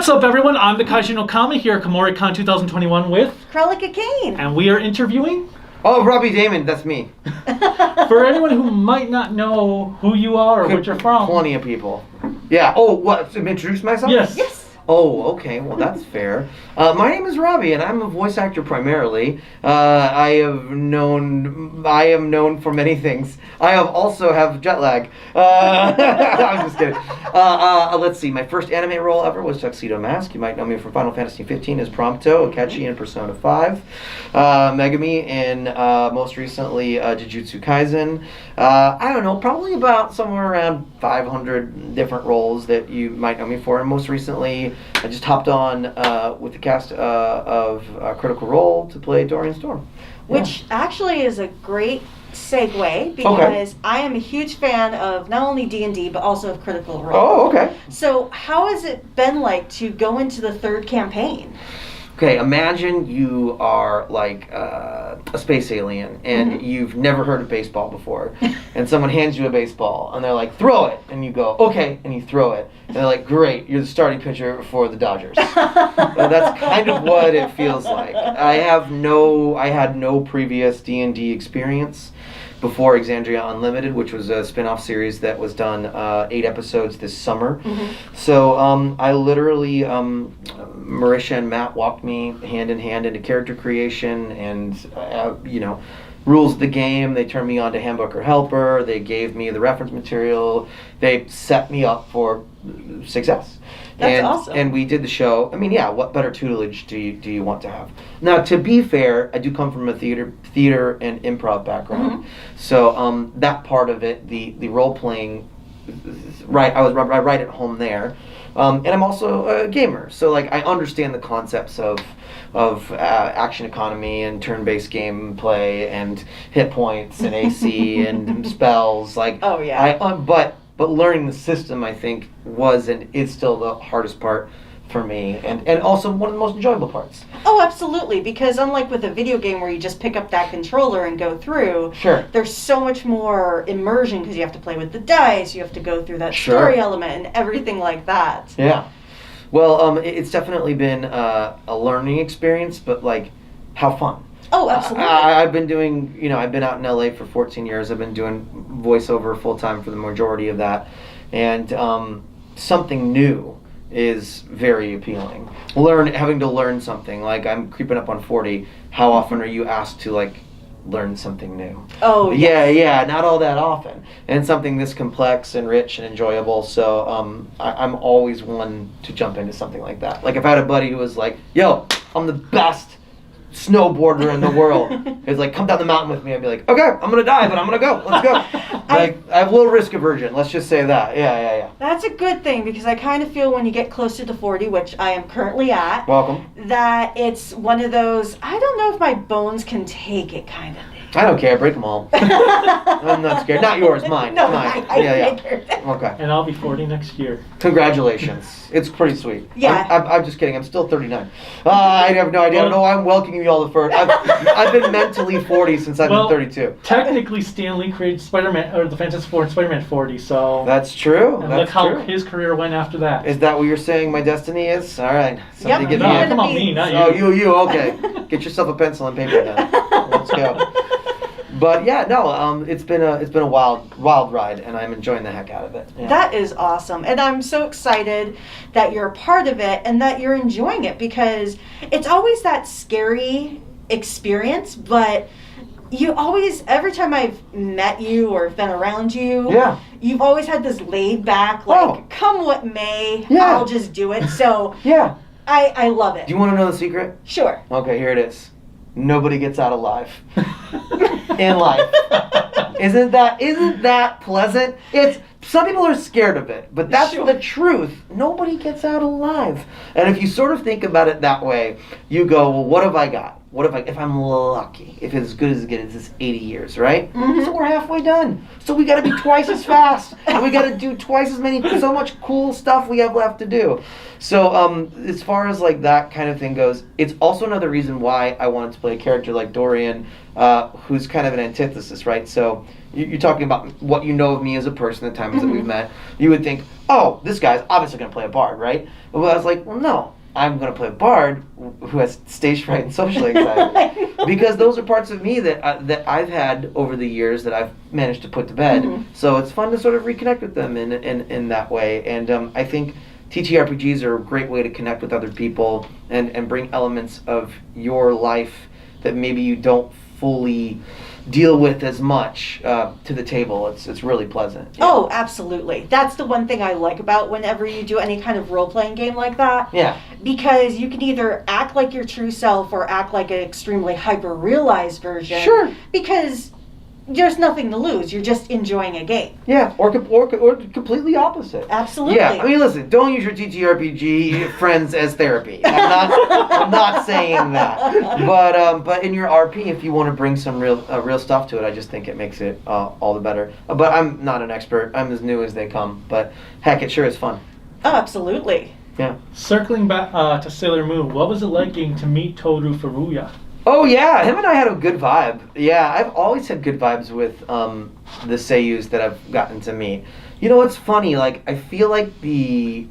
What's up, everyone? I'm the Kaiju no Kami here at Kumoricon 2021 with Chrollo, and we are interviewing. Oh, Robbie, Daymond, that's me. For anyone who might not know who you are or what you're from. Plenty of people. Yeah. Oh, what? Introduce myself? Yes. Yes. Oh, okay. Well, that's fair. My name is Robbie, and I'm a voice actor primarily. I am known for many things. I also have jet lag. I'm just kidding. Let's see. My first anime role ever was Tuxedo Mask. You might know me from Final Fantasy 15 as Prompto, Akechi in Persona 5, Megumi in most recently Jujutsu Kaisen. I don't know, probably about somewhere around 500 different roles that you might know me for. And most recently, I just hopped on with the cast of Critical Role to play Dorian Storm. Yeah. Which actually is a great segue because I am a huge fan of not only D&D but also of Critical Role. Oh, okay. So how has it been like to go into the third campaign? Okay, imagine you are like a space alien and you've never heard of baseball before, and someone hands you a baseball and they're like, throw it, and you go, okay, and you throw it, and they're like, great, you're the starting pitcher for the Dodgers. So that's kind of what it feels like. I had no previous D&D experience before Exandria Unlimited, which was a spin-off series that was done 8 episodes this summer. So I literally, Marisha and Matt walked me hand in hand into character creation and, rules of the game. They turned me on to Handbook or Helper. They gave me the reference material. They set me up for success. That's awesome. And we did the show. I mean, yeah, what better tutelage do you want to have? Now, to be fair, I do come from a theater and improv background. So that part of it, the role-playing, I was right at home there. And I'm also a gamer. So, like, I understand the concepts of action economy and turn-based gameplay and hit points and AC and spells. Like, oh, yeah. But learning the system, I think, was and is still the hardest part for me, and also one of the most enjoyable parts. Oh, absolutely, because unlike with a video game where you just pick up that controller and go through, sure, there's so much more immersion because you have to play with the dice, you have to go through that story element and everything like that. Yeah. Well, it's definitely been a learning experience, but, like, how fun. Oh, absolutely. I've been doing, I've been out in LA for 14 years. I've been doing voiceover full-time for the majority of that. And something new is very appealing. Having to learn something. Like, I'm creeping up on 40. How often are you asked to, like, learn something new? Oh, yes. Yeah, not all that often. And something this complex and rich and enjoyable. So I'm always one to jump into something like that. Like, if I had a buddy who was like, yo, I'm the best snowboarder in the world. It's like, come down the mountain with me. I'd be like, okay, I'm gonna die, but I'm gonna go. Let's go. I have a little risk aversion. Let's just say that. Yeah. That's a good thing because I kind of feel when you get closer to 40, which I am currently at. Welcome. That it's one of those, I don't know if my bones can take it kind of thing. I don't care. Break them all. I'm not scared. Not yours. Mine. No, mine. I Okay. And I'll be 40 next year. Congratulations. It's pretty sweet. Yeah. I'm just kidding. I'm still 39. I have no idea. I don't know why I'm welcoming you all the first. I've been mentally 40 since I've been 32. Technically, Stan Lee created Spider-Man, or the Fantastic Four and Spider-Man 40, so... That's true. And that's look how true. his career went after that. Is that what you're saying my destiny is? All right. Somebody get No, me come on, me, not you. Oh, you. Okay. Get yourself a pencil and paper then. Let's go. But yeah, no, it's been a wild ride, and I'm enjoying the heck out of it. Yeah. That is awesome, and I'm so excited that you're a part of it and that you're enjoying it because it's always that scary experience, but you always, every time I've met you or been around you, you've always had this laid back, like, come what may, I'll just do it. So yeah, I love it. Do you want to know the secret? Sure. Okay, here it is. Nobody gets out alive in life. Isn't that pleasant? Some people are scared of it, but that's the truth. Nobody gets out alive. And if you sort of think about it that way, you go, well, what have I got? If I'm lucky, if it's as good as it gets, it's 80 years, right? So we're halfway done. So we got to be twice as fast, and we got to do twice as so much cool stuff we have left to do. So as far as like that kind of thing goes, it's also another reason why I wanted to play a character like Dorian, who's kind of an antithesis, right? So you're talking about what you know of me as a person, the times that we've met. You would think, oh, this guy's obviously going to play a bard, right? But I was like, well, no. I'm going to play a bard who has stage fright and social anxiety. Because those are parts of me that I've had over the years that I've managed to put to bed. Mm-hmm. So it's fun to sort of reconnect with them in that way. And I think TTRPGs are a great way to connect with other people and bring elements of your life that maybe you don't fully deal with as much to the table. It's really pleasant. Yeah. Oh, absolutely. That's the one thing I like about whenever you do any kind of role-playing game like that. Yeah. Because you can either act like your true self or act like an extremely hyper-realized version. Sure. Because there's nothing to lose. You're just enjoying a game. Yeah, or completely opposite. Absolutely. Yeah, I mean, listen, don't use your TTRPG friends as therapy. I'm not saying that. But in your RP, if you want to bring some real stuff to it, I just think it makes it all the better. But I'm not an expert. I'm as new as they come. But heck, it sure is fun. Oh, absolutely. Yeah. Circling back to Sailor Moon, what was it like getting to meet Toru Furuya? Oh yeah, him and I had a good vibe. Yeah, I've always had good vibes with the seiyus that I've gotten to meet. You know what's funny? Like I feel like the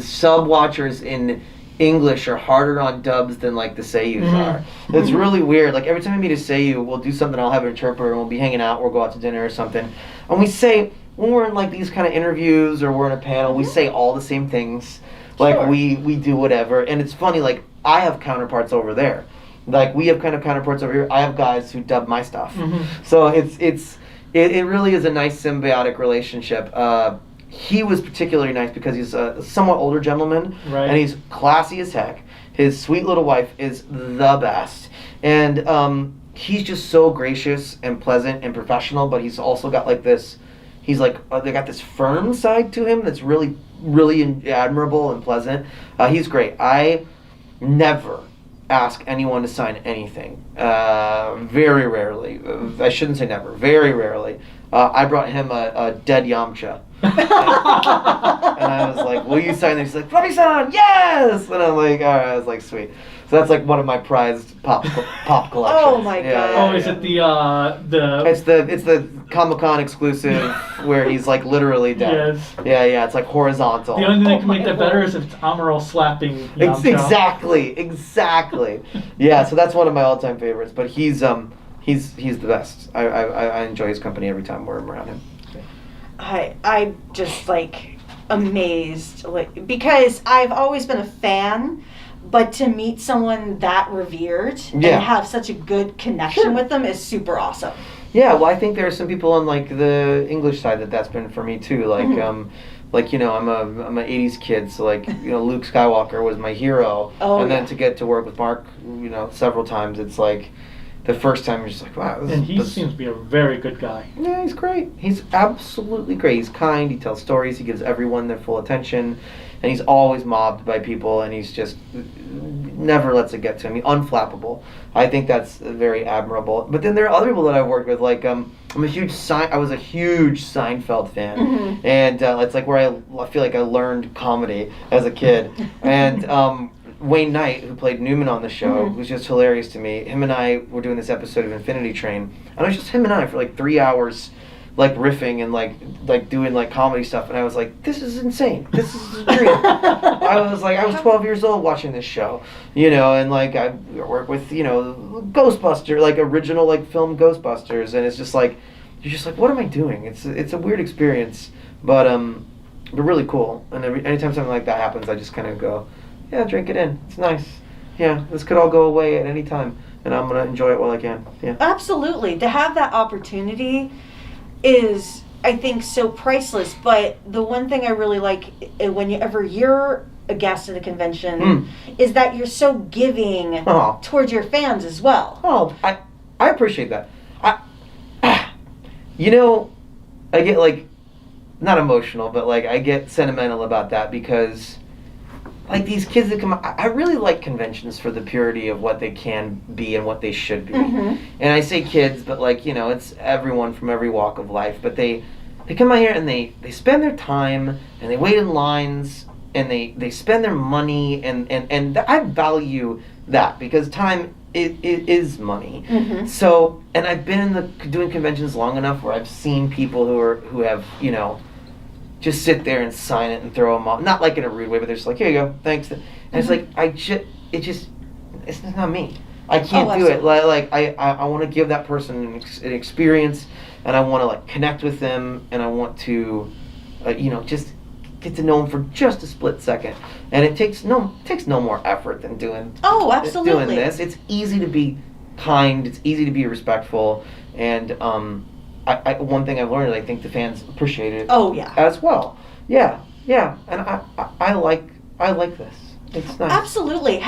sub watchers in English are harder on dubs than like the seiyus are. It's really weird. Like every time I meet a seiyu, we'll do something. I'll have an interpreter, and we'll be hanging out. We'll go out to dinner or something, and we say when we're in like these kind of interviews or we're in a panel, we say all the same things. Like Sure. we do whatever, and it's funny. Like I have counterparts over there. Like we have kind of counterparts over here. I have guys who dub my stuff, so it really is a nice symbiotic relationship. He was particularly nice because he's a somewhat older gentleman, Right. and he's classy as heck. His sweet little wife is the best, and he's just so gracious and pleasant and professional. But he's also got like this. He's like they got this firm side to him that's really admirable and pleasant. He's great. I never ask anyone to sign anything. Very rarely. I shouldn't say never. Very rarely. I brought him a dead Yamcha. And I was like, will you sign this? He's like, Robbie-san, yes! And I'm like, all right. I was like, sweet. So that's like one of my prized pop collections. Oh my God. Is it the It's the Comic-Con exclusive where he's like literally dead. Yes. Yeah, it's like horizontal. The only thing that can Oh make my that better Lord. is if it's Amuro slapping Yamcha. Exactly. Yeah, so that's one of my all-time favorites. But he's the best. I enjoy his company every time we're around him. I'm just like amazed, like because I've always been a fan, but to meet someone that revered Yeah. and have such a good connection Sure. with them is super awesome. Yeah, well, I think there are some people on like the English side that's been for me too. Like, like you know, I'm a '80s kid, so like you know, Luke Skywalker was my hero, Oh, and then yeah. to get to work with Mark, you know, several times, it's like the first time you're just like, wow. And he seems to be a very good guy. Yeah, he's great. He's absolutely great. He's kind. He tells stories. He gives everyone their full attention, and he's always mobbed by people, and he's just never lets it get to him. He's unflappable. I think that's very admirable. But then there are other people that I've worked with. Like I was a huge Seinfeld fan, and it's like where I feel like I learned comedy as a kid, and. Wayne Knight, who played Newman on the show, was just hilarious to me. Him and I were doing this episode of Infinity Train, and it was just him and I for like 3 hours, like riffing and like doing like comedy stuff. And I was like, this is insane. This is a dream. I was 12 years old watching this show, you know, and like I work with Ghostbusters, like original like film Ghostbusters, and it's just like you're just like, what am I doing? It's a weird experience, but really cool. And anytime something like that happens, I just kind of go. Yeah, drink it in. It's nice. Yeah, this could all go away at any time, and I'm gonna enjoy it while I can. Yeah. Absolutely. To have that opportunity is, I think, so priceless. But the one thing I really like whenever you're a guest at a convention is that you're so giving towards your fans as well. Oh, I appreciate that. I get like not emotional, but like I get sentimental about that because. Like these kids that come out, I really like conventions for the purity of what they can be and what they should be. And I say kids, but like, you know, it's everyone from every walk of life. But they come out here and they spend their time and they wait in lines and they spend their money and I value that because time it is money. So, and I've been doing conventions long enough where I've seen people who have, you know, just sit there and sign it and throw them off. Not like in a rude way, but they're just like, here you go, thanks. And it's like, it's not me. I can't do it. Like I want to give that person an experience, and I want to like connect with them, and I want to, just get to know them for just a split second. And it takes no more effort than doing. Oh, absolutely. Doing this. It's easy to be kind. It's easy to be respectful, and one thing I've learned is I think the fans appreciate it. Oh yeah. As well. Yeah, and I like this. It's nice. Absolutely.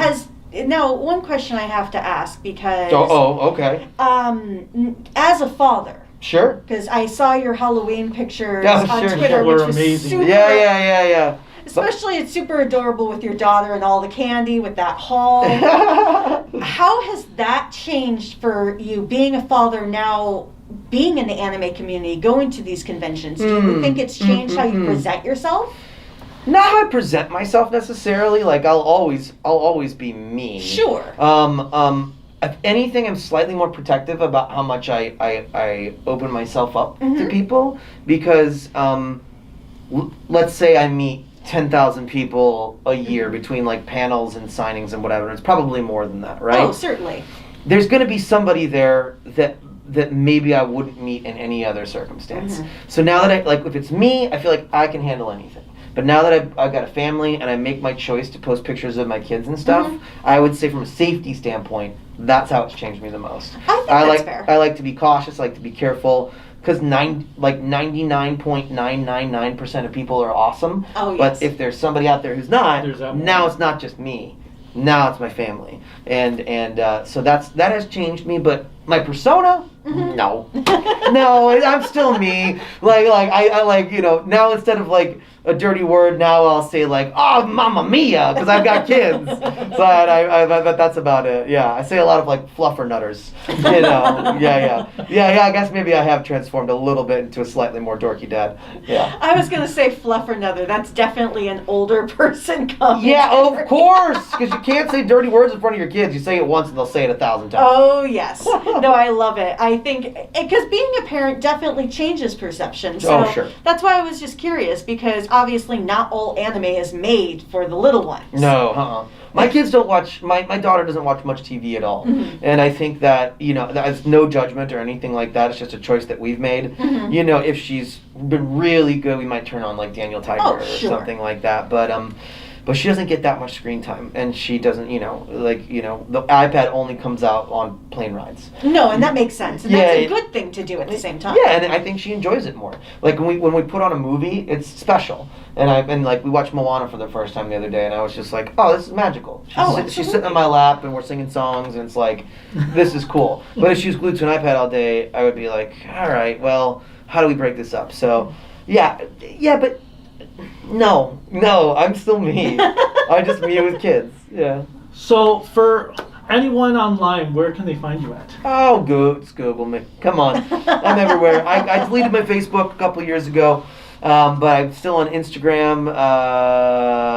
Now, one question I have to ask because... okay. As a father... Sure. Because I saw your Halloween pictures on sure, Twitter, which was amazing. super... Yeah. Especially, it's super adorable with your daughter and all the candy with that haul. How has that changed for you, being a father now, being in the anime community, going to these conventions? Do you think it's changed how you present yourself? Not how I present myself necessarily. Like I'll always be me. Sure. If anything, I'm slightly more protective about how much I open myself up to people because let's say I meet 10,000 people a year between like panels and signings and whatever. It's probably more than that, right? Oh, certainly. There's going to be somebody there that maybe I wouldn't meet in any other circumstance. So now that if it's me, I feel like I can handle anything. But now that I've got a family and I make my choice to post pictures of my kids and stuff, I would say from a safety standpoint, that's how it's changed me the most. I think that's fair. I like to be cautious, I like to be careful, because 99.999% of people are awesome. Oh, yes. But if there's somebody out there who's not, There's now it's not just me. Now it's my family. And so that has changed me, but my persona? No. No, I'm still me. I like, now instead of like a dirty word, now I'll say like, oh, mamma mia, because I've got kids. But that's about it. Yeah, I say a lot of like fluffernutters. Yeah. I guess maybe I have transformed a little bit into a slightly more dorky dad. Yeah. I was gonna say fluffernutter. That's definitely an older person coming. Yeah, of course, because you can't say dirty words in front of your kids. You say it once and they'll say it 1,000 times. Oh yes. No, I love it. I think because being a parent definitely changes perception. So sure. That's why I was just curious because obviously not all anime is made for the little ones. No, My kids don't watch, my daughter doesn't watch much TV at all. And I think that, that's no judgment or anything like that. It's just a choice that we've made. If she's been really good, we might turn on like Daniel Tiger or something like that. But she doesn't get that much screen time, and she doesn't, the iPad only comes out on plane rides. No, and that makes sense. And that's a good thing to do at the same time. Yeah, and I think she enjoys it more. Like when we put on a movie, it's special. And we watched Moana for the first time the other day, and I was just like, oh, this is magical. She's sitting on my lap, and we're singing songs, and it's like, this is cool. But if she was glued to an iPad all day, I would be like, all right, well, how do we break this up? So, yeah, but no, I'm still me. I'm just me with kids. Yeah. So for anyone online, where can they find you at? Oh, just Google me. Come on. I'm everywhere. I deleted my Facebook a couple years ago. But I'm still on Instagram,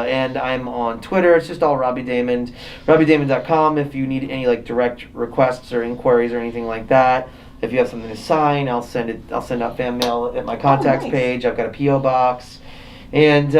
and I'm on Twitter. It's just all Robbie Daymond. RobbieDaymond.com if you need any direct requests or inquiries or anything like that. If you have something to sign, I'll send out fan mail at my contacts page. I've got a P.O. box. And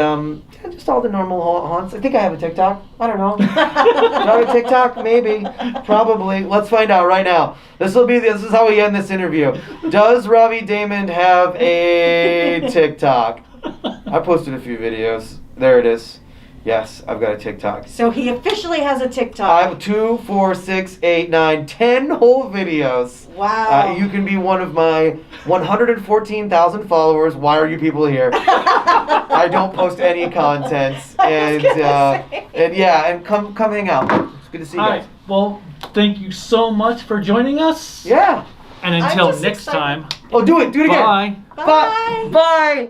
just all the normal haunts. I think I have a TikTok. I don't know. Do I have a TikTok? Maybe. Probably. Let's find out right now. This is how we end this interview. Does Robbie Daymond have a TikTok? I posted a few videos. There it is. Yes, I've got a TikTok. So he officially has a TikTok. I have 2, 4, 6, 8, 9, 10 whole videos. Wow. You can be one of my 114,000 followers. Why are you people here? I don't post any content. And come hang out. It's good to see you guys. All right. Well, thank you so much for joining us. Yeah. And until next time. Oh, do it again. Bye. Bye. Bye.